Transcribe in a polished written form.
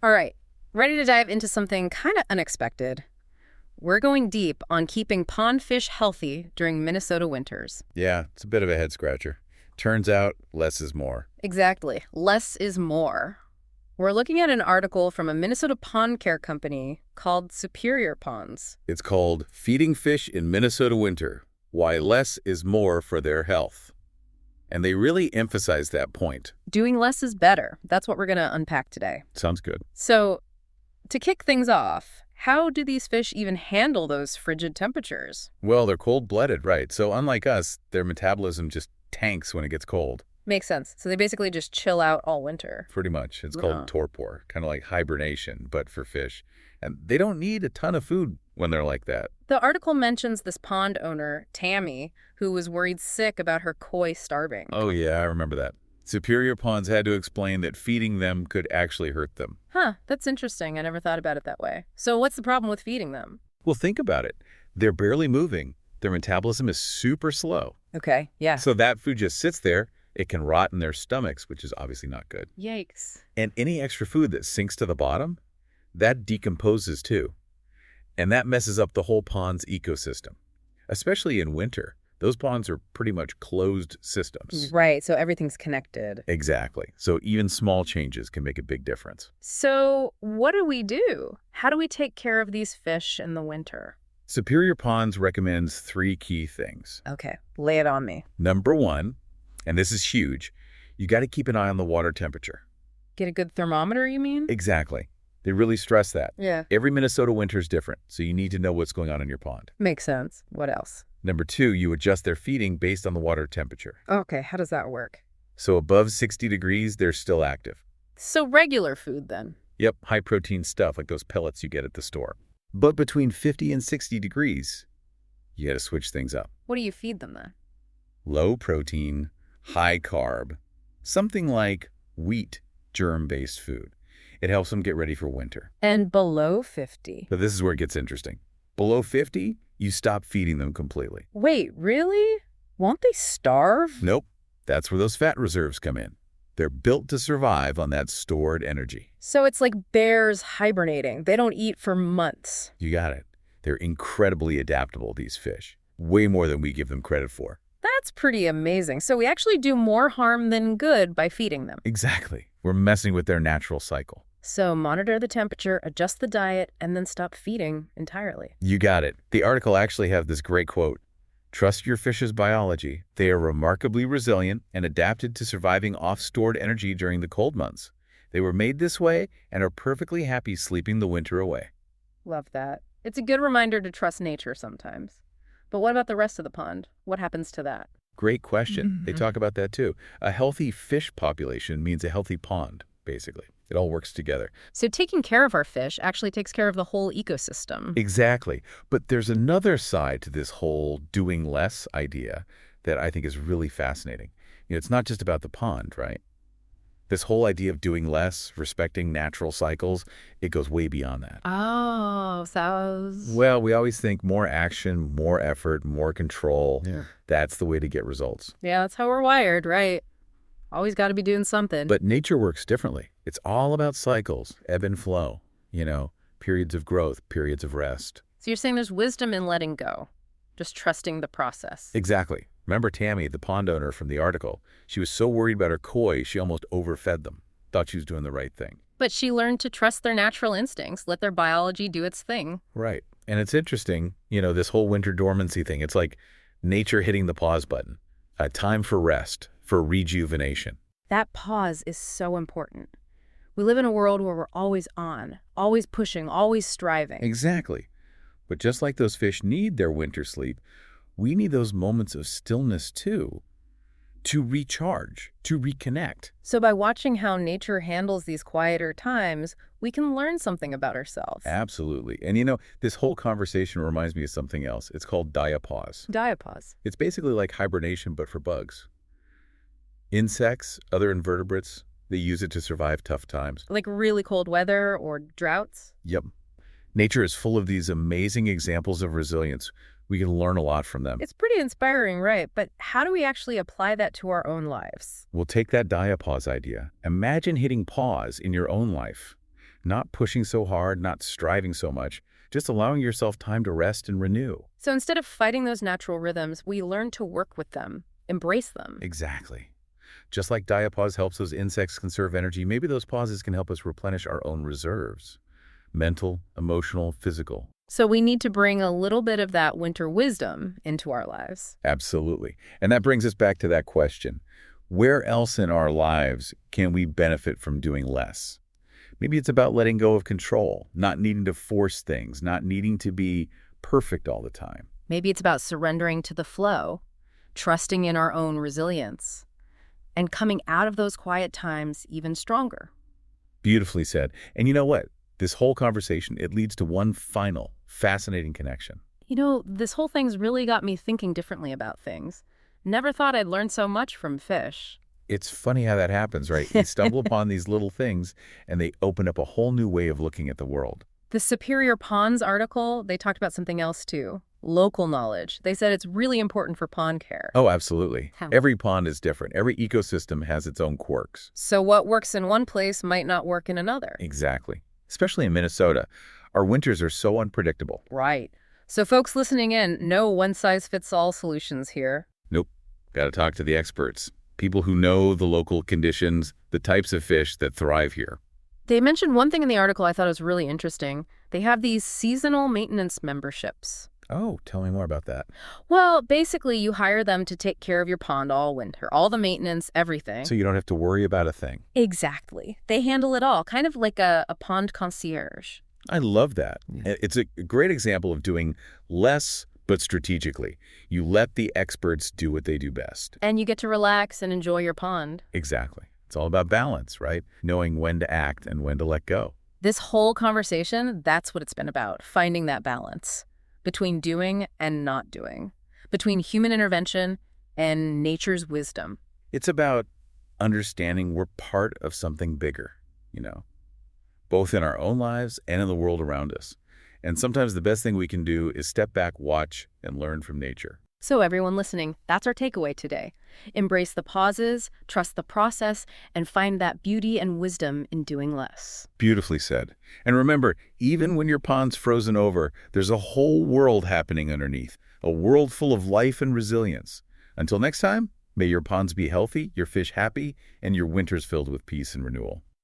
All right, ready to dive into something kind of unexpected. We're going deep on keeping pond fish healthy during Minnesota winters. Yeah, it's a bit of a head scratcher. Turns out less is more. Exactly. Less is more. We're looking at an article from a Minnesota pond care company called Superior Ponds. It's called Feeding Fish in Minnesota Winter, Why Less is More for Their Health. And they really emphasize that point. Doing less is better. That's what we're going to unpack today. Sounds good. So, to kick things off, how do these fish even handle those frigid temperatures? Well, they're cold-blooded, right? So unlike us, their metabolism just tanks when it gets cold. Makes sense. So they basically just chill out all winter. Pretty much. It's Huh. called torpor, kind of like hibernation, but for fish. And they don't need a ton of food when they're like that. The article mentions this pond owner, Tammy, who was worried sick about her koi starving. Oh, yeah, I remember that. Superior Ponds had to explain that feeding them could actually hurt them. Huh, that's interesting. I never thought about it that way. So what's the problem with feeding them? Well, think about it. They're barely moving. Their metabolism is super slow. Okay, yeah. So that food just sits there. It can rot in their stomachs, which is obviously not good. Yikes. And any extra food that sinks to the bottom, that decomposes too. And that messes up the whole pond's ecosystem, especially in winter. Those ponds are pretty much closed systems. Right, so everything's connected. Exactly. So even small changes can make a big difference. So what do we do? How do we take care of these fish in the winter? Superior Ponds recommends 3 key things. Okay, lay it on me. Number 1, and this is huge, you got to keep an eye on the water temperature. Get a good thermometer, you mean? Exactly. They really stress that. Yeah. Every Minnesota winter is different, so you need to know what's going on in your pond. Makes sense. What else? Number 2, you adjust their feeding based on the water temperature. Okay, how does that work? So above 60 degrees, they're still active. So regular food then? Yep, high-protein stuff like those pellets you get at the store. But between 50 and 60 degrees, you got to switch things up. What do you feed them then? Low protein, high carb, something like wheat germ-based food. It helps them get ready for winter. And below 50? But this is where it gets interesting. Below 50, you stop feeding them completely. Wait, really? Won't they starve? Nope, that's where those fat reserves come in. They're built to survive on that stored energy. So it's like bears hibernating. They don't eat for months. You got it. They're incredibly adaptable, these fish. Way more than we give them credit for. That's pretty amazing. So we actually do more harm than good by feeding them. Exactly. We're messing with their natural cycle. So monitor the temperature, adjust the diet, and then stop feeding entirely. You got it. The article actually has this great quote. Trust your fish's biology. They are remarkably resilient and adapted to surviving off stored energy during the cold months. They were made this way and are perfectly happy sleeping the winter away. Love that. It's a good reminder to trust nature sometimes. But what about the rest of the pond? What happens to that? Great question. They talk about that too. A healthy fish population means a healthy pond, basically. It all works together. So taking care of our fish actually takes care of the whole ecosystem. Exactly. But there's another side to this whole doing less idea that I think is really fascinating. It's not just about the pond, right? This whole idea of doing less, respecting natural cycles, it goes way beyond that. Oh, so... Well, we always think more action, more effort, more control. Yeah. That's the way to get results. Yeah, that's how we're wired, right? Always got to be doing something. But nature works differently. It's all about cycles, ebb and flow, periods of growth, periods of rest. So you're saying there's wisdom in letting go, just trusting the process. Exactly. Remember Tammy, the pond owner from the article? She was so worried about her koi, she almost overfed them. Thought she was doing the right thing. But she learned to trust their natural instincts, let their biology do its thing. Right. And it's interesting, this whole winter dormancy thing. It's like nature hitting the pause button. A time for rest, for rejuvenation. That pause is so important. We live in a world where we're always on, always pushing, always striving. Exactly. But just like those fish need their winter sleep, we need those moments of stillness too, to recharge, to reconnect. So by watching how nature handles these quieter times, we can learn something about ourselves. Absolutely. And this whole conversation reminds me of something else. It's called diapause. Diapause. It's basically like hibernation, but for bugs. Insects, other invertebrates, they use it to survive tough times. Like really cold weather or droughts? Yep. Nature is full of these amazing examples of resilience. We can learn a lot from them. It's pretty inspiring, right? But how do we actually apply that to our own lives? We'll take that diapause idea. Imagine hitting pause in your own life. Not pushing so hard, not striving so much, just allowing yourself time to rest and renew. So instead of fighting those natural rhythms, we learn to work with them, embrace them. Exactly. Just like diapause helps those insects conserve energy, maybe those pauses can help us replenish our own reserves. Mental, emotional, physical. So we need to bring a little bit of that winter wisdom into our lives. Absolutely. And that brings us back to that question. Where else in our lives can we benefit from doing less? Maybe it's about letting go of control, not needing to force things, not needing to be perfect all the time. Maybe it's about surrendering to the flow, trusting in our own resilience, and coming out of those quiet times even stronger. Beautifully said. And you know what? This whole conversation, it leads to one final, fascinating connection. This whole thing's really got me thinking differently about things. Never thought I'd learn so much from fish. It's funny how that happens, right? We stumble upon these little things, and they open up a whole new way of looking at the world. The Superior Ponds article, they talked about something else too. Local knowledge. They said it's really important for pond care. Oh, absolutely. How? Every pond is different. Every ecosystem has its own quirks. So what works in one place might not work in another. Exactly. Especially in Minnesota. Our winters are so unpredictable. Right. So folks listening in, no one-size-fits-all solutions here. Nope. Got to talk to the experts. People who know the local conditions, the types of fish that thrive here. They mentioned one thing in the article I thought was really interesting. They have these seasonal maintenance memberships. Oh, tell me more about that. Well, basically, you hire them to take care of your pond all winter, all the maintenance, everything. So you don't have to worry about a thing. Exactly. They handle it all, kind of like a pond concierge. I love that. Yeah. It's a great example of doing less, but strategically. You let the experts do what they do best. And you get to relax and enjoy your pond. Exactly. It's all about balance, right? Knowing when to act and when to let go. This whole conversation, that's what it's been about, finding that balance between doing and not doing, between human intervention and nature's wisdom. It's about understanding we're part of something bigger, both in our own lives and in the world around us. And sometimes the best thing we can do is step back, watch, and learn from nature. So everyone listening, that's our takeaway today. Embrace the pauses, trust the process, and find that beauty and wisdom in doing less. Beautifully said. And remember, even when your pond's frozen over, there's a whole world happening underneath, a world full of life and resilience. Until next time, may your ponds be healthy, your fish happy, and your winters filled with peace and renewal.